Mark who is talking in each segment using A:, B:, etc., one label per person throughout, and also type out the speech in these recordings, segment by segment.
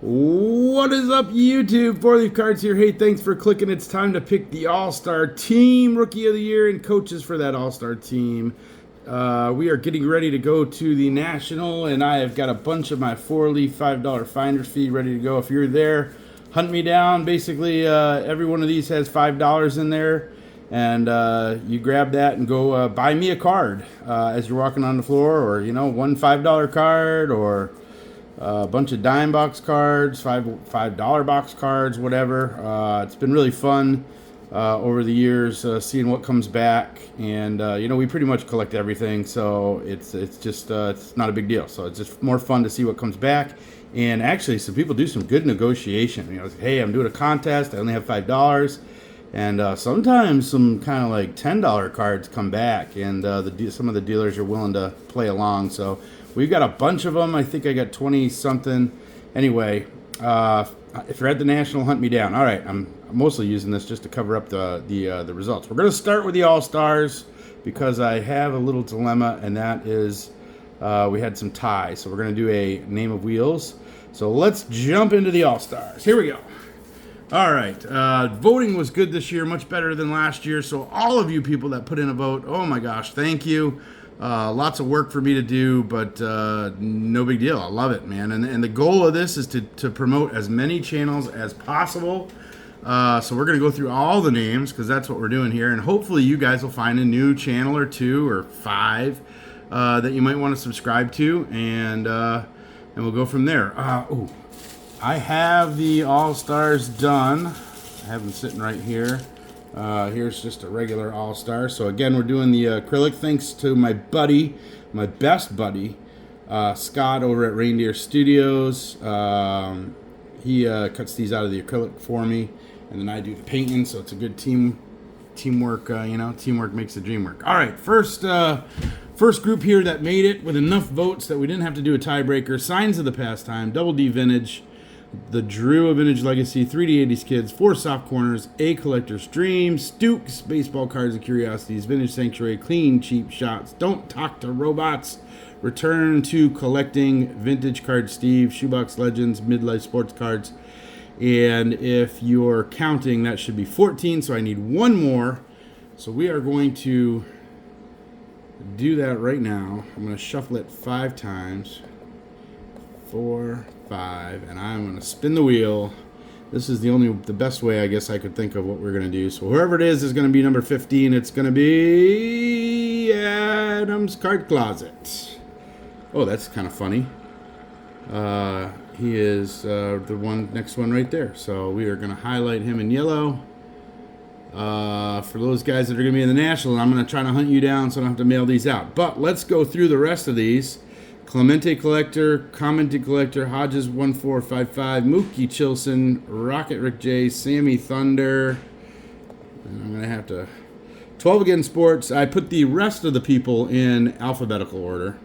A: What is up, YouTube? 4-Leaf Cards here. Hey, thanks for clicking. It's time to pick the All-Star Team, Rookie of the Year, and coaches for that All-Star Team. We are getting ready to go to the National, and I have got a bunch of my 4-Leaf $5 finder's fee ready to go. If you're there, hunt me down. Basically, every one of these has $5 in there, and you grab that and go buy me a card as you're walking on the floor, or, you know, one $5 card, or a bunch of dime box cards, $5 box cards, whatever. It's been really fun over the years seeing what comes back, and you know, we pretty much collect everything, so it's just it's not a big deal. So it's just more fun to see what comes back, and actually some people do some good negotiation. You know, hey, I'm doing a contest, I only have $5, and sometimes some kind of like $10 cards come back, and some of the dealers are willing to play along. So we've got a bunch of them. I think I got 20 something. Anyway, if you're at the National, hunt me down. All right, I'm mostly using this just to cover up the results. We're going to start with the All-Stars because I have a little dilemma, and that is we had some ties. So we're going to do a name of wheels. So let's jump into the All-Stars. Here we go. All right, voting was good this year, much better than last year. So all of you people that put in a vote, oh my gosh, thank you. Lots of work for me to do, but no big deal. I love it, man. And the goal of this is to promote as many channels as possible. So we're going to go through all the names because that's what we're doing here. And hopefully you guys will find a new channel or 2 or 5 that you might want to subscribe to. And we'll go from there. Ooh, I have the All-Stars done. I have them sitting right here. Here's just a regular All-Star. So again, we're doing the acrylic thanks to my buddy, my best buddy, Scott over at Reindeer Studios. He cuts these out of the acrylic for me, and then I do the painting. So it's a good teamwork. You know, teamwork makes the dream work. All right, first group here that made it with enough votes that we didn't have to do a tiebreaker. Signs of the Pastime, Double D Vintage, the Drew of Vintage Legacy, 3D 80s Kids, 4 Soft Corners, A Collector's Dream, Stukes, Baseball Cards and Curiosities, Vintage Sanctuary, Clean Cheap Shots, Don't Talk to Robots, Return to Collecting, Vintage Card Steve, Shoebox Legends, Midlife Sports Cards, and if you're counting, that should be 14, so I need one more. So we are going to do that right now. I'm going to shuffle it 5 times. 4, 5, and I'm going to spin the wheel. This is the best way I guess I could think of what we're going to do. So whoever it is going to be number 15. It's going to be Adam's Card Closet. Oh, that's kind of funny. He is the next one right there. So we are going to highlight him in yellow. For those guys that are going to be in the National, I'm going to try to hunt you down so I don't have to mail these out. But let's go through the rest of these. Clemente Collector, Commented Collector, Hodges 1455, Mookie Chilson, Rocket Rick J, Sammy Thunder. And I'm going to have to... 12 Again Sports. I put the rest of the people in alphabetical order.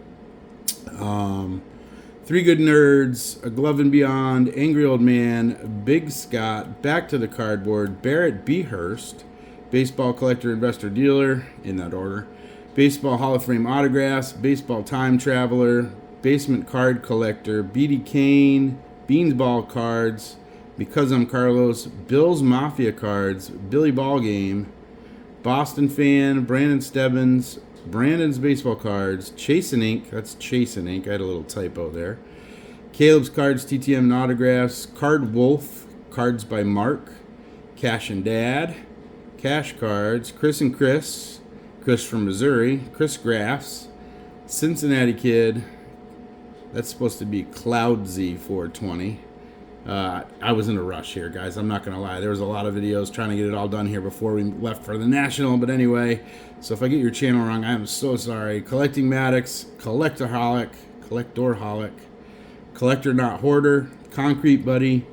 A: 3 Good Nerds, A Glove and Beyond, Angry Old Man, Big Scott, Back to the Cardboard, Barrett B. Hurst, Baseball Collector, Investor, Dealer, in that order. Baseball Hall of Fame Autographs, Baseball Time Traveler, Basement Card Collector, B.D. Kane, Beansball Cards, Because I'm Carlos, Bills Mafia Cards, Billy Ballgame, Boston Fan, Brandon Stebbins, Brandon's Baseball Cards, Chasin' Ink, that's Chasin' Ink, I had a little typo there, Caleb's Cards, TTM and Autographs, Card Wolf, Cards by Mark, Cash and Dad, Cash Cards, Chris and Chris from Missouri, Chris Graffs, Cincinnati Kid, that's supposed to be Cloudsy 420. I was in a rush here, guys. I'm not going to lie. There was a lot of videos trying to get it all done here before we left for the National. But anyway, so if I get your channel wrong, I am so sorry. Collecting Maddox, Collectorholic, Collector Not Hoarder, Concrete Buddy,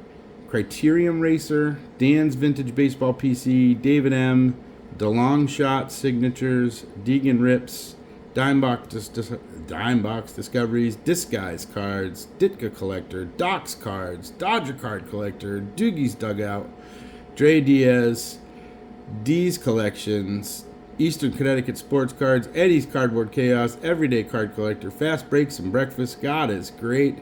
A: Criterium Racer, Dan's Vintage Baseball PC, David M., DeLong Shot Signatures, Deegan Rips, Dimebox Discoveries, Disguise Cards, Ditka Collector, Doc's Cards, Dodger Card Collector, Doogie's Dugout, Dre Diaz, D's Collections, Eastern Connecticut Sports Cards, Eddie's Cardboard Chaos, Everyday Card Collector, Fast Breaks and Breakfast, God is Great,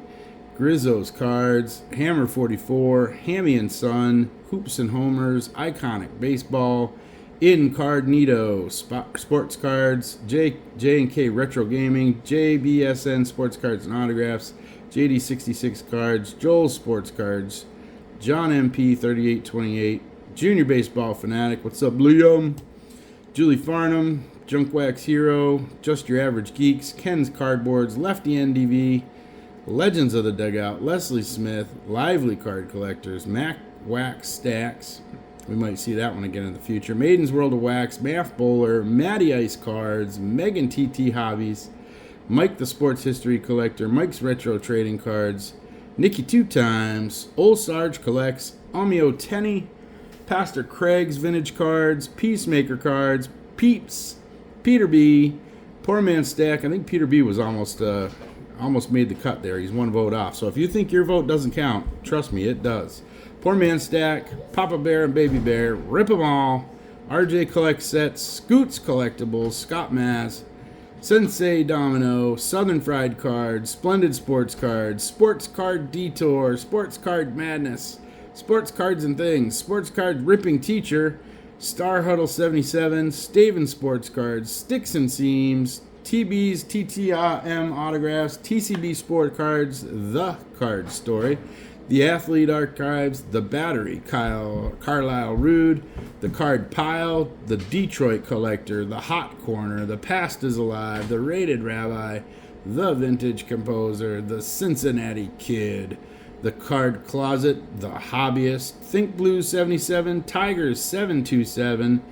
A: Grizzo's cards, Hammer 44, Hammy and Son, Hoops and Homers, Iconic Baseball, Incarnito Sports Cards, J&K Retro Gaming, JBSN Sports Cards and Autographs, JD66 Cards, Joel Sports Cards, John MP 3828, Junior Baseball Fanatic, what's up Liam, Julie Farnham, Junk Wax Hero, Just Your Average Geeks, Ken's Cardboards, Lefty NDV, Legends of the Dugout, Leslie Smith, Lively Card Collectors, Mac Wax Stacks, we might see that one again in the future, Maiden's World of Wax, Math Bowler, Matty Ice Cards, Megan TT Hobbies, Mike the Sports History Collector, Mike's Retro Trading Cards, Nikki Two Times, Old Sarge Collects, Omeo Tenny, Pastor Craig's Vintage Cards, Peacemaker Cards, Peeps, Peter B, Poor Man Stack. I think Peter B was almost made the cut there. He's one vote off. So if you think your vote doesn't count, trust me, it does. Poor Man Stack, Papa Bear and Baby Bear, Rip 'em All, RJ Collects Sets, Scoots Collectibles, Scott Maz, Sensei Domino, Southern Fried Cards, Splendid Sports Cards, Sports Card Detour, Sports Card Madness, Sports Cards and Things, Sports Card Ripping Teacher, Star Huddle 77, Staven Sports Cards, Sticks and Seams, TB's TTM Autographs, TCB Sport Cards, The Card Story, The Athlete Archives, The Battery, Carlisle Rude, The Card Pile, The Detroit Collector, The Hot Corner, The Past is Alive, The Rated Rabbi, The Vintage Composer, The Cincinnati Kid, The Card Closet, The Hobbyist, Think Blue 77, Tigers 727,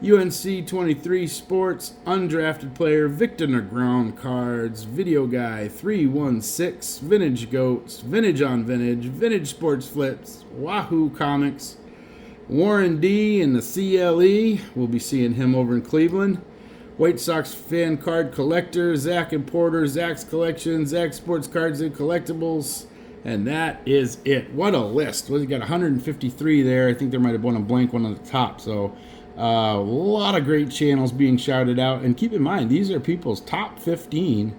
A: UNC 23 Sports, Undrafted Player, Victor Negron Cards, Video Guy 316, Vintage Goats, Vintage on Vintage, Vintage Sports Flips, Wahoo Comics, Warren D in the CLE, we'll be seeing him over in Cleveland, White Sox Fan Card Collector, Zach and Porter, Zach's Collection, Zach Sports Cards and Collectibles, and that is it. What a list. We got 153 there. I think there might have been a blank one on the top, so a lot of great channels being shouted out. And keep in mind, these are people's top 15,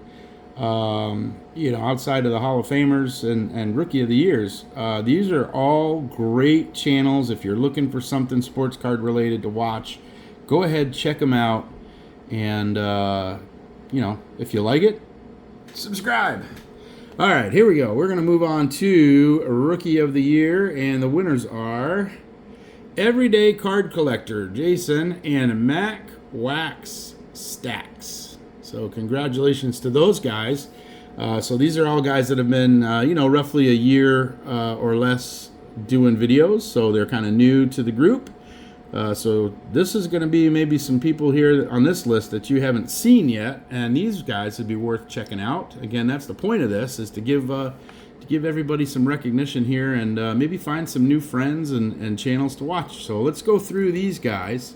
A: outside of the Hall of Famers and Rookie of the Years. These are all great channels. If you're looking for something sports card related to watch, go ahead, check them out. And, if you like it, subscribe. All right, here we go. We're going to move on to Rookie of the Year. And the winners are Everyday Card Collector, Jason, and Mac Wax Stacks. So congratulations to those guys. So these are all guys that have been, roughly a year or less doing videos. So they're kind of new to the group. So this is going to be maybe some people here on this list that you haven't seen yet. And these guys would be worth checking out. Again, that's the point of this, is to give everybody some recognition here and maybe find some new friends and channels to watch. So let's go through these guys.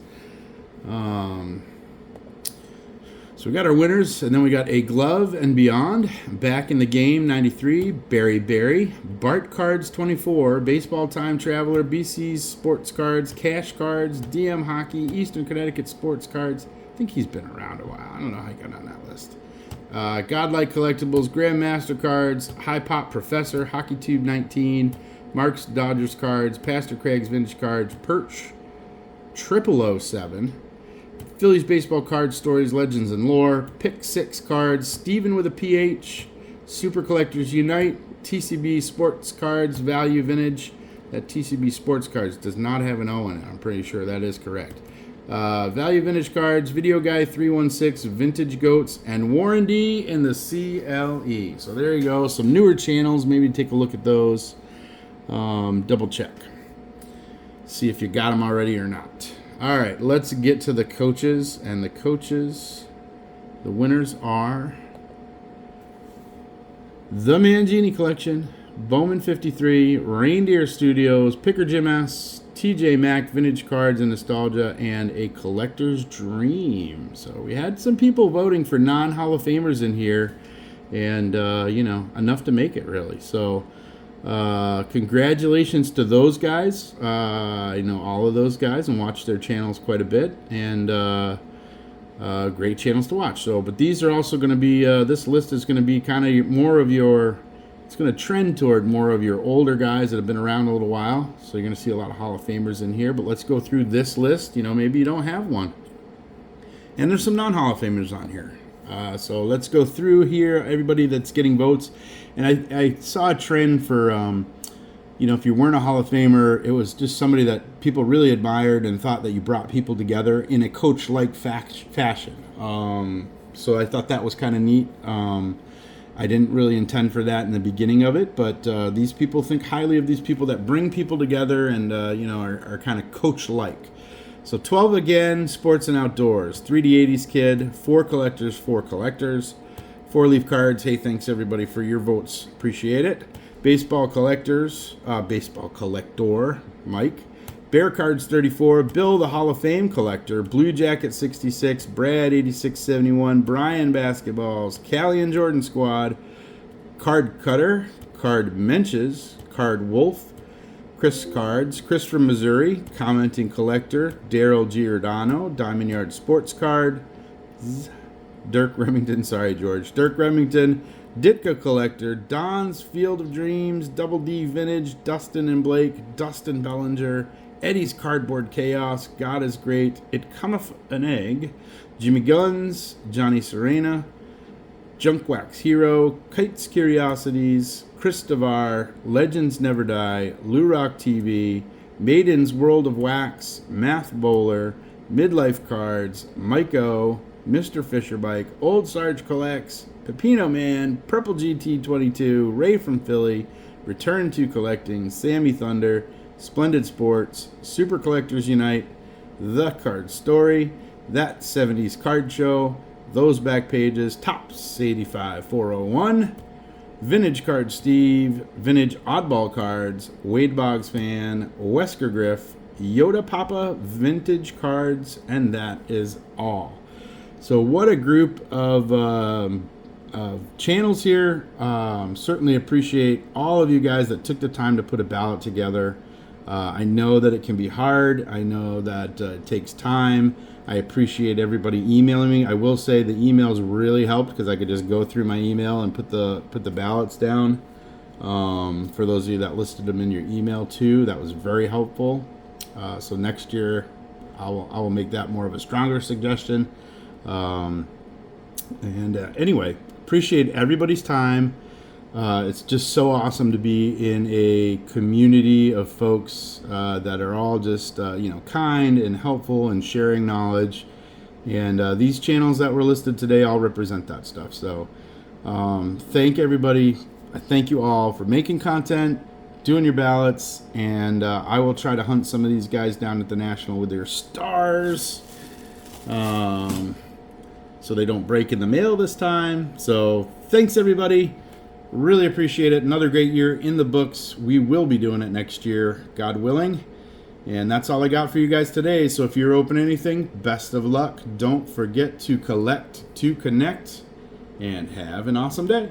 A: So we got our winners, and then we got A Glove and Beyond, Back in the Game 93, Barry, Bart Cards 24, Baseball Time Traveler, BC's Sports Cards, Cash Cards, DM Hockey, Eastern Connecticut Sports Cards. I think he's been around a while. I don't know how he got on that list. Godlike Collectibles, Grandmaster Cards, High Pop Professor, Hockey Tube 19, Mark's Dodgers Cards, Pastor Craig's Vintage Cards, Perch 0007, Phillies Baseball Card Stories, Legends and Lore, Pick 6 Cards, Steven with a PH, Super Collectors Unite, TCB Sports Cards, Value Vintage. That TCB Sports Cards does not have an O in it. I'm pretty sure that is correct. Value Vintage Cards, Video Guy 316, Vintage Goats, and Warren D in the CLE. So there you go. Some newer channels. Maybe take a look at those. Double check. See if you got them already or not. All right, let's get to the coaches. And the coaches, the winners are The Mangini Collection, Bowman 53, Reindeer Studios, Picker Jim S., TJ Mack, Vintage Cards and Nostalgia, and A Collector's Dream. So we had some people voting for non-Hall of Famers in here, and, enough to make it, really. So congratulations to those guys. I know all of those guys and watch their channels quite a bit, and great channels to watch. So, but these are also going to be, this list is going to be kind of more of your It's going to trend toward more of your older guys that have been around a little while. So you're going to see a lot of Hall of Famers in here. But let's go through this list. Maybe you don't have one. And there's some non-Hall of Famers on here. So let's go through here, everybody that's getting votes. And I saw a trend for, if you weren't a Hall of Famer, it was just somebody that people really admired and thought that you brought people together in a coach-like fashion. So I thought that was kind of neat. I didn't really intend for that in the beginning of it, but these people think highly of these people that bring people together and, are kind of coach-like. So 12 again, sports and outdoors. 3D 80s kid, 4 collectors, 4 collectors. 4-leaf cards. Hey, thanks everybody for your votes. Appreciate it. Baseball collectors, baseball collector, Mike. Bear cards 34. Bill, the Hall of Fame collector. Blue Jacket 66. Brad 8671. Brian basketballs. Callie and Jordan squad. Card cutter. Card menches. Card wolf. Chris cards. Chris from Missouri. Commenting collector. Daryl Giordano. Diamond Yard sports card. Dirk Remington. Sorry, George. Dirk Remington. Ditka collector. Don's Field of Dreams. Double D vintage. Dustin and Blake. Dustin Bellinger. Eddie's Cardboard Chaos, God is Great, It Cometh an Egg, Jimmy Guns, Johnny Serena, Junk Wax Hero, Kites Curiosities, Chris Devar, Legends Never Die, Lou Rock TV, Maiden's World of Wax, Math Bowler, Midlife Cards, Mike O, Mr. Fisher Bike, Old Sarge Collects, Pepino Man, Purple GT22, Ray from Philly, Return to Collecting, Sammy Thunder, Splendid Sports, Super Collectors Unite, The Card Story, That 70s Card Show, Those Back Pages, Tops 85401, Vintage Card Steve, Vintage Oddball Cards, Wade Boggs Fan, Wesker Griff, Yoda Papa Vintage Cards, and that is all. So what a group of channels here. Certainly appreciate all of you guys that took the time to put a ballot together. I know that it can be hard. I know that it takes time. I appreciate everybody emailing me. I will say the emails really helped because I could just go through my email and put the ballots down. For those of you that listed them in your email too, that was very helpful. So next year, I will make that more of a stronger suggestion. Anyway, appreciate everybody's time. It's just so awesome to be in a community of folks that are all just kind and helpful and sharing knowledge. And these channels that were listed today all represent that stuff. So thank everybody. I thank you all for making content, doing your ballots, and I will try to hunt some of these guys down at the National with their stars. So they don't break in the mail this time. So thanks everybody. Really appreciate it. Another great year in the books. We will be doing it next year, God willing. And that's all I got for you guys today. So if you're open anything, best of luck. Don't forget to collect, to connect, and have an awesome day.